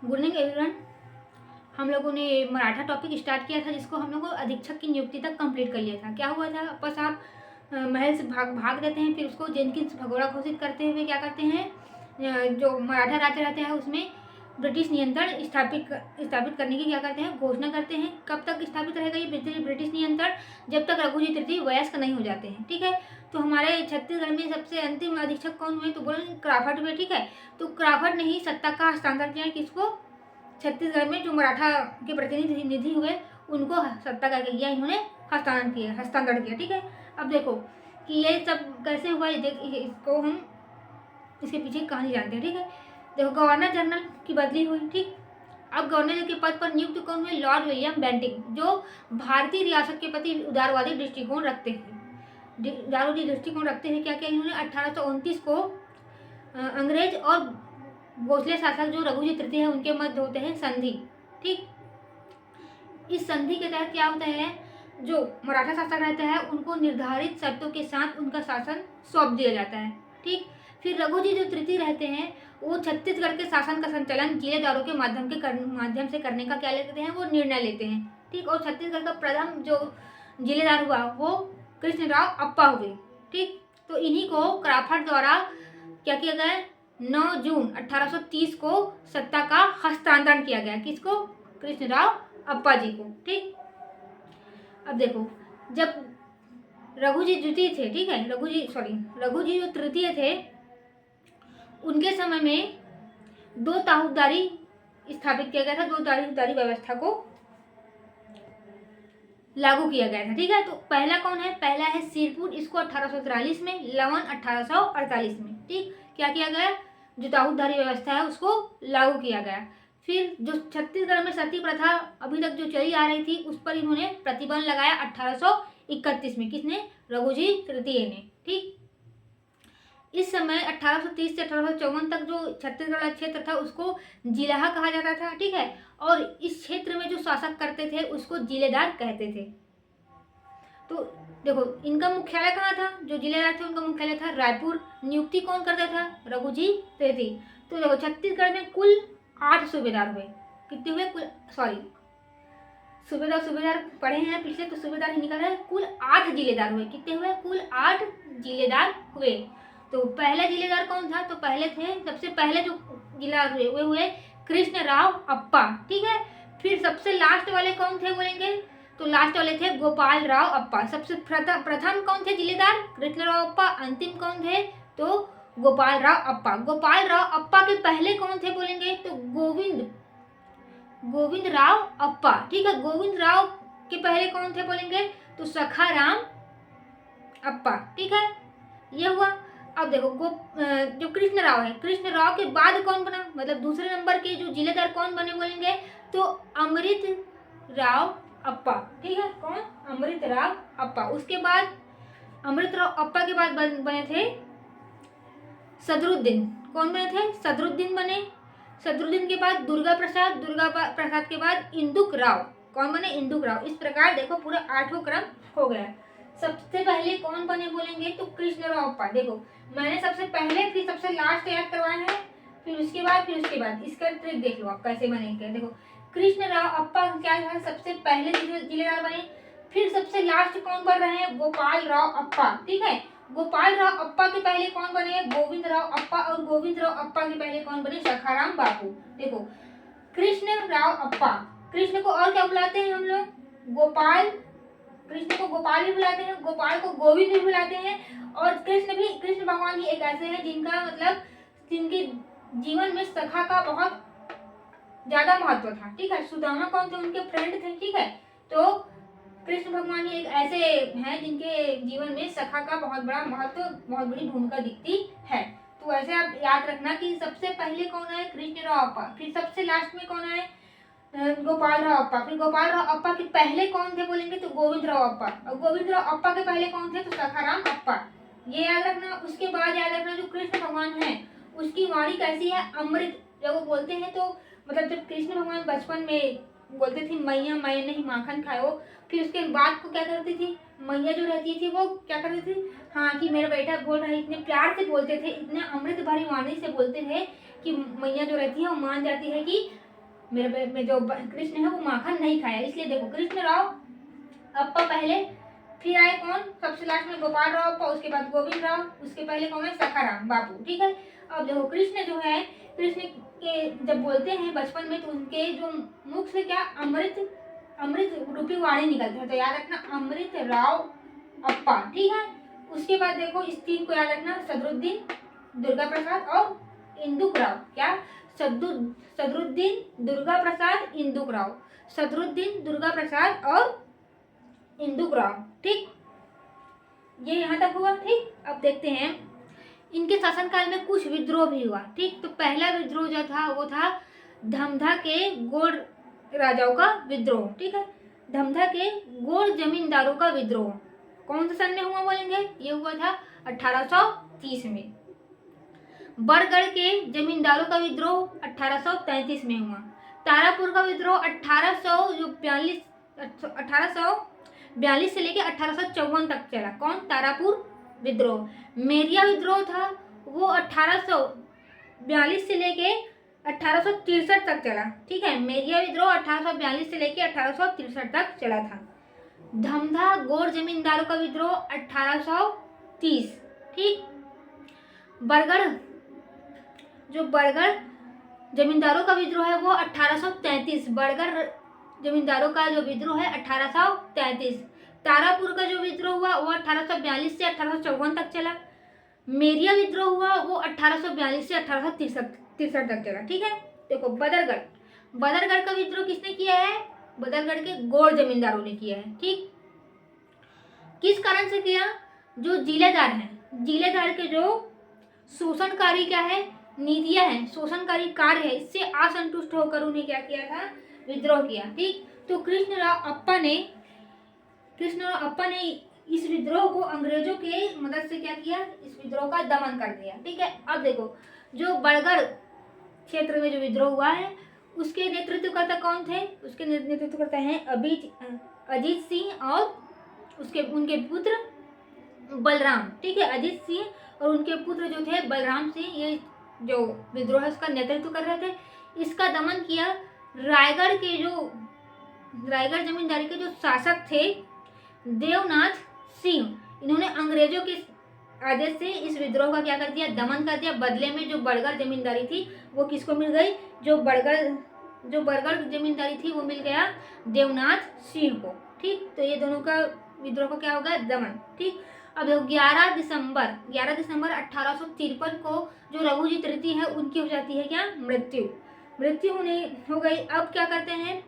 Good evening everyone. हम लोगों ने मराठा टॉपिक स्टार्ट किया था, जिसको हम लोग अधीक्षक की नियुक्ति तक कंप्लीट कर लिया था। क्या हुआ था, बस आप महल से भाग देते हैं, फिर उसको जेनकिंस भगोड़ा घोषित करते हुए क्या करते हैं, जो मराठा राज्य रहते हैं उसमें ब्रिटिश नियंत्रण स्थापित करने की क्या करते हैं, घोषणा करते हैं। कब तक स्थापित रहेगा ये ब्रिटिश नियंत्रण? जब तक रघुजी तृतीय वयस्क नहीं हो जाते हैं। ठीक है, तो हमारे छत्तीसगढ़ में सबसे अंतिम अधीक्षक कौन हुए, तो बोलेंगे क्राफट हुए। ठीक है, तो क्राफट ने ही सत्ता का हस्तांतरण किया। किसको? छत्तीसगढ़ में जो मराठा के प्रतिनिधि हुए उनको सत्ता का किया इन्होंने हस्तांतरण किया। ठीक है, अब देखो कि ये सब कैसे हुआ, इसको हम इसके पीछे कहानी जानते हैं। ठीक है, देखो गवर्नर जनरल की बदली हुई। ठीक, अब गवर्नर के पद पर नियुक्त कौन हुए? लॉर्ड विलियम बेंटिंक, जो भारतीय रियासत के प्रति उदारवादी दृष्टिकोण रखते हैं। उदारवादी दृष्टिकोण रखते हैं क्या क्या इन्होंने 1829 को अंग्रेज और भोसले शासक जो रघुजी तृतीय है उनके मध्य होते हैं संधि। ठीक, इस संधि के तहत क्या होता है, जो मराठा शासक रहता है उनको निर्धारित शर्तों के साथ उनका शासन सौंप दिया जाता है। ठीक, फिर रघुजी जो तृतीय रहते हैं वो छत्तीसगढ़ के शासन का संचालन जिलेदारों के माध्यम से करने का क्या लेते हैं, वो निर्णय लेते हैं। ठीक, और छत्तीसगढ़ का प्रथम जो जिलेदार हुआ वो कृष्णराव अप्पा हुए। ठीक, तो इन्हीं को क्राफट द्वारा क्या किया गया, 9 जून 1830 को सत्ता का हस्तांतरण किया गया। किसको? कृष्णराव अप्पा जी को। ठीक, अब देखो जब रघुजी द्वितीय थे, ठीक है, रघुजी जो तृतीय थे उनके समय में दो ताहूदारी स्थापित किया गया था, दो ताहूदारी व्यवस्था को लागू किया गया था। ठीक है, तो पहला कौन है? पहला है सिरपुर, इसको 1843 में, लवन 1848 में। ठीक, क्या किया गया, जो ताहूदारी व्यवस्था है उसको लागू किया गया। फिर जो छत्तीसगढ़ में सती प्रथा अभी तक जो चली आ रही थी उस पर इन्होंने प्रतिबंध लगाया 1831 में। किसने? रघुजी तृतीय ने। ठीक, इस समय 1830 से 1854 तक जो छत्तीसगढ़ क्षेत्र था उसको जिलाहा कहा जाता था। ठीक है, और इस क्षेत्र में जो शासक करते थे उसको जिलेदार कहते थे। तो देखो इनका मुख्यालय कहाँ था, जो जिलेदार थे उनका मुख्यालय था रायपुर। नियुक्ति कौन करता था? रघुजी तृतीय। तो देखो छत्तीसगढ़ में कुल 8 सूबेदार हुए। कितने हुए? सूबेदार पढ़े हैं पिछले, तो सूबेदार ही निकल रहा है। कुल 8 जिलेदार हुए। कितने हुए? कुल 8 जिलेदार हुए। तो पहला जिलेदार कौन था? तो सबसे पहले जो जिलेदार हुए वे हुए कृष्णराव अप्पा। ठीक है, फिर सबसे लास्ट वाले कौन थे बोलेंगे, तो लास्ट वाले थे गोपाल राव अप्पा। सबसे प्रथम कौन थे जिलेदार? कृष्णराव अप्पा। अंतिम कौन थे? तो गोपाल राव अप्पा। गोपाल राव अप्पा के पहले कौन थे बोलेंगे, तो गोविंद राव अप्पा। ठीक है, गोविंद राव के पहले कौन थे बोलेंगे, तो सखाराम अप्पा। ठीक है, ये हुआ। अब देखो जो कृष्णराव है, कृष्णराव के बाद कौन बना, मतलब दूसरे नंबर के जो जिलेदार कौन बने बोलेंगे, तो अमृत राव अप्पा। ठीक है, कौन? अमृत राव अप्पा। उसके बाद अमृत राव अप्पा के बाद बने थे सदरुद्दीन। कौन बने थे? सदरुद्दीन बने। सदरुद्दीन के बाद दुर्गा प्रसाद के बाद इंदुक राव। कौन बने? इंदुक राव। इस प्रकार देखो पूरा 8वां क्रम हो गया। सबसे पहले कौन बने बोलेंगे, तो कृष्णराव अप्पा। देखो मैंने सबसे पहले फिर सबसे लास्ट याद करवाया है, फिर उसके बाद इसका ट्रिक देख लो आप कैसे बनेंगे। देखो कृष्णराव अप्पा क्या था, सबसे पहले जिलेदार बने। फिर सबसे लास्ट कौन बन रहे हैं? गोपाल राव अप्पा। ठीक है, गोपाल राव अप्पा के पहले कौन बने? गोविंद राव अप्पा। और गोविंद राव अप्पा के पहले कौन बने? सखाराम बापू। देखो कृष्ण राव अप्पा, कृष्ण को और क्या बुलाते हैं हम लोग? गोपाल। कृष्ण को गोपाल भी बुलाते हैं, गोपाल को गोविंद भी बुलाते हैं। और कृष्ण भगवान ही एक ऐसे हैं जिनके जीवन में सखा का बहुत ज्यादा महत्व था। ठीक है, सुदामा कौन थे? उनके फ्रेंड थे। ठीक है, तो कृष्ण भगवान ही एक ऐसे हैं जिनके जीवन में सखा का बहुत बड़ा महत्व, बहुत बड़ी भूमिका दिखती है। तो ऐसे आप याद रखना कि सबसे पहले कौन आए? कृष्णराव अप्पा। फिर सबसे लास्ट में कौन आए? गोपाल राव अप्पा। फिर गोपाल राव अप्पा के पहले कौन थे बोलेंगे, तो गोविंद राव अप्पा। और गोविंद राव अप्पा के पहले कौन थे? तो सखाराम अप्पा। ये याद रखना। उसके बाद याद रखना जो कृष्ण भगवान है उसकी वाणी कैसी है? अमृत। जब वो बोलते हैं तो मतलब जब कृष्ण भगवान बचपन में बोलते थे मैया मैं नहीं माखन खाओ, फिर उसके बाद को क्या करती थी मैया जो रहती थी वो क्या करती थी, हाँ कि मेरा बेटा बोल रहा है, इतने प्यार से बोलते थे, इतने अमृत भरी वाणी से बोलते थे कि मैया जो रहती है वो मान जाती है कि में जो कृष्ण है वो माखन नहीं खाया, इसलिए देखो कृष्णराव अप्पा पहले, फिर आए कौन सबसे लास्ट में गोपाल राव अप्पा, उसके बाद गोविंद राव, उसके पहले कौन है सखाराम बापू। ठीक है, अब देखो कृष्ण जो है, कृष्ण के जब बोलते हैं बचपन में तो उनके जो मुख से क्या अमृत अमृत रूपी वाणी निकलते हैं, तो याद रखना अमृत राव अप्पा। ठीक है, उसके बाद देखो इस तीन को याद रखना, सदरुद्दीन, दुर्गा प्रसाद और इंदुक राव। क्या सदरुद्दीन, दुर्गा प्रसाद, इंदुक राव, सदरुद्दीन, दुर्गा प्रसाद और इंदुक राव। ठीक, ये यहाँ तक हुआ। ठीक, अब देखते हैं इनके शासनकाल में कुछ विद्रोह भी हुआ। ठीक, तो पहला विद्रोह जो था वो था धमधा के गोड़ राजाओं का विद्रोह। ठीक है, धमधा के गोड़ जमींदारों का विद्रोह कौन से सन में हुआ बोलेंगे, ये हुआ था 1830 में। बरगढ़ के जमींदारों का विद्रोह 1833 में हुआ। तारापुर का विद्रोह 1842 से लेकर 1854 तक चला। कौन, तारापुर विद्रोह। मेरिया विद्रोह था वो 1842 से लेके 1863 तक चला। ठीक है, मेरिया विद्रोह 1842 से लेके 1863 तक चला था। धमधा गोड़ जमींदारों का विद्रोह 1830। ठीक, बरगढ़ जमींदारों का विद्रोह है वो 1833। बरगढ़ जमींदारों का जो विद्रोह है 1833। तारापुर का जो विद्रोह हुआ वो 1842 से 1854 तक चला। मेरिया विद्रोह हुआ वो 1842 से 1863 तक चला। ठीक है, देखो बदरगढ़ का विद्रोह किसने किया है, बदरगढ़ के गोड़ जमींदारों ने किया है। ठीक, किस कारण से किया, जो जिलेदार हैं, जिलेदार के जो शोषणकारी क्या है नीतियां हैं, शोषणकारी कार्य है, इससे असंतुष्ट होकर उन्हें क्या किया था, विद्रोह किया। ठीक, तो कृष्णराव अप्पा ने इस विद्रोह को अंग्रेजों के मदद से क्या किया, इस विद्रोह का दमन कर दिया। ठीक है, अब देखो जो बरगढ़ क्षेत्र में जो विद्रोह हुआ है उसके नेतृत्वकर्ता कौन थे, उसके नेतृत्वकर्ता हैं अजीत सिंह और उनके पुत्र बलराम। ठीक है, अजीत सिंह और उनके पुत्र जो थे बलराम सिंह, ये जो विद्रोह है उसका नेतृत्व कर रहे थे। इसका दमन किया रायगढ़ जमींदारी के जो शासक थे देवनाथ सिंह, इन्होंने अंग्रेजों के आदेश से इस विद्रोह का क्या कर दिया, दमन कर दिया। बदले में जो बरगढ़ जमींदारी थी वो किसको मिल गई, जो बरगढ़ जमींदारी थी वो मिल गया देवनाथ सिंह को। ठीक, तो ये दोनों का विद्रोह को क्या होगा, दमन। ठीक, अब 11 दिसंबर 1853 को जो रघुजी तृतीय है उनकी हो जाती है क्या, मृत्यु हो गई। अब क्या करते हैं,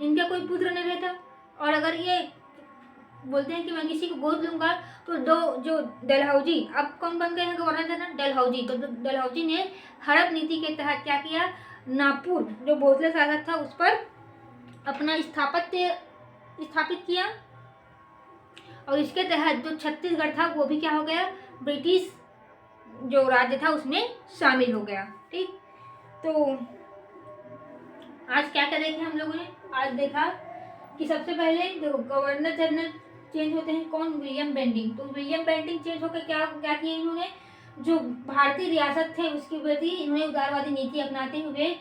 इनका कोई पुत्र नहीं रहता, और अगर ये बोलते हैं कि मैं किसी को गोद लूंगा तो जो डलहौजी, अब कौन बन गए हैं गवर्नर जनरल, डलहौजी। तो डलहौजी ने हड़प नीति के तहत क्या किया, नागपुर जो भोसले शासक था उस पर अपना स्थापित किया, और इसके तहत जो छत्तीसगढ़ था वो भी क्या हो गया, ब्रिटिश जो राज्य था उसमें शामिल हो गया। ठीक, तो आज क्या क्या देखे हम लोगों ने, आज देखा कि सबसे पहले देखो गवर्नर जनरल चेंज होते हैं कौन, विलियम बेंटिंग। तो विलियम बेंटिंग चेंज होकर क्या किया इन्होंने, जो भारतीय रियासत थे उसके प्रति इन्होंने उदारवादी नीति अपनाते हुए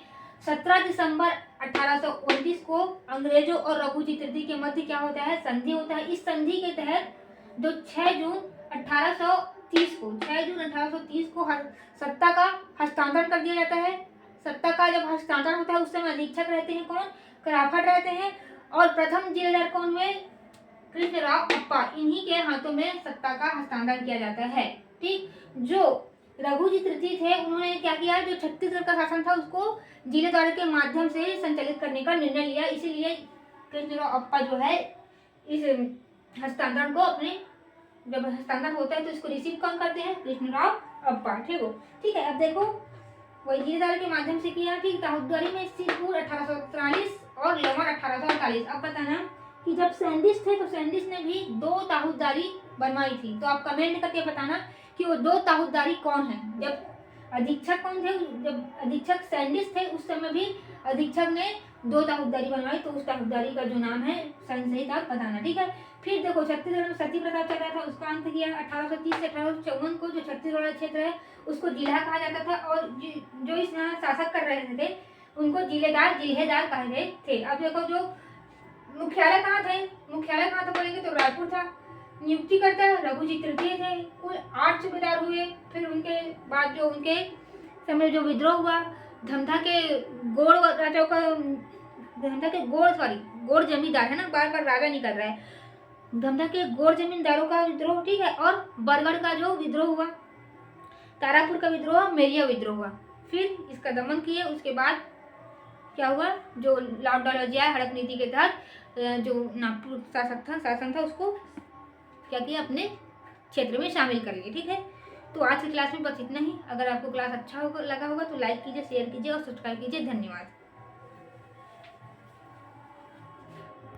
17 दिसंबर 1829 को अंग्रेजों और रघुजी तृतीय के मध्य क्या होता है, संधि होता है। इस संधि के तहत जो 6 जून 1830 को सत्ता का हस्तांतरण कर दिया जाता है। सत्ता का जब हस्तांतरण होता है उस समय अधीक्षक रहते हैं कौन, कराफट रहते हैं, और प्रथम जिलेदार कौन हुए, कृष्णराव अप्पा। इन्हीं के हाथों में सत्ता का हस्तांतरण किया जाता है। ठीक, जो रघुजी तृतीय थे उन्होंने क्या किया, जो छत्तीसगढ़ का शासन था उसको जिलेदार के माध्यम से संचालित करने का निर्णय लिया। इसीलिए कृष्णराव अप्पा जो है इस हस्तांतरण को जब हस्तांतरण होता है तो इसको रिसीव कौन करते हैं, कृष्णराव अप्पा। ठीक है, अब देखो वही जिलेदार के माध्यम से किया। ठीक, ताहूदारी में सिरपुर 1843 और लवर 1848। अब बताना कि जब सैंडिस थे तो सैंडिस ने भी 2 ताहूदारी बनवाई थी, तो आप कमेंट करके बताना कि वो 2 ताहूदारी कौन है। जब अधीक्षक कौन थे, जब अधीक्षक सैंडिस थे उस समय भी अधीक्षक ने 2 ताहूदारी बनवाई, तो उस ताहूदारी का जो नाम है सही था बताना। ठीक है, फिर देखो छत्तीसगढ़ में सती प्रथा चल रहा था, उसका अंत किया 1830 से 1854 को। जो छत्तीसगढ़ क्षेत्र है उसको जिला कहा जाता था, और जो इस यहाँ शासक कर रहे थे उनको जिलेदार कहते थे। अब देखो जो मुख्यालय कहाँ था बोलेंगे तो रायपुर था। नियुक्ति करता रघुजी तृतीय थे। कुल 8 सूबेदार हुए। फिर उनके बाद जो उनके समय जो विद्रोह हुआ, धमधा के गोड़ राजाओं का, धमधा के गोड़ जमींदार है ना, बार बार राजा नहीं कर रहा है, धमधा के गोड़ जमींदारों का विद्रोह, ठीक है। और बरगढ़ का जो विद्रोह हुआ, तारापुर का विद्रोह, मेरिया विद्रोह हुआ। फिर इसका दमन किए। उसके बाद क्या हुआ, जो लॉर्ड डलहौजी आया, हड़प नीति के तहत जो नागपुर शासन था उसको क्या किया, अपने क्षेत्र में शामिल कर लिए, ठीक है। तो आज की क्लास में बस इतना ही। अगर आपको क्लास अच्छा लगा होगा तो लाइक कीजिए, शेयर कीजिए और सब्सक्राइब कीजिए। धन्यवाद।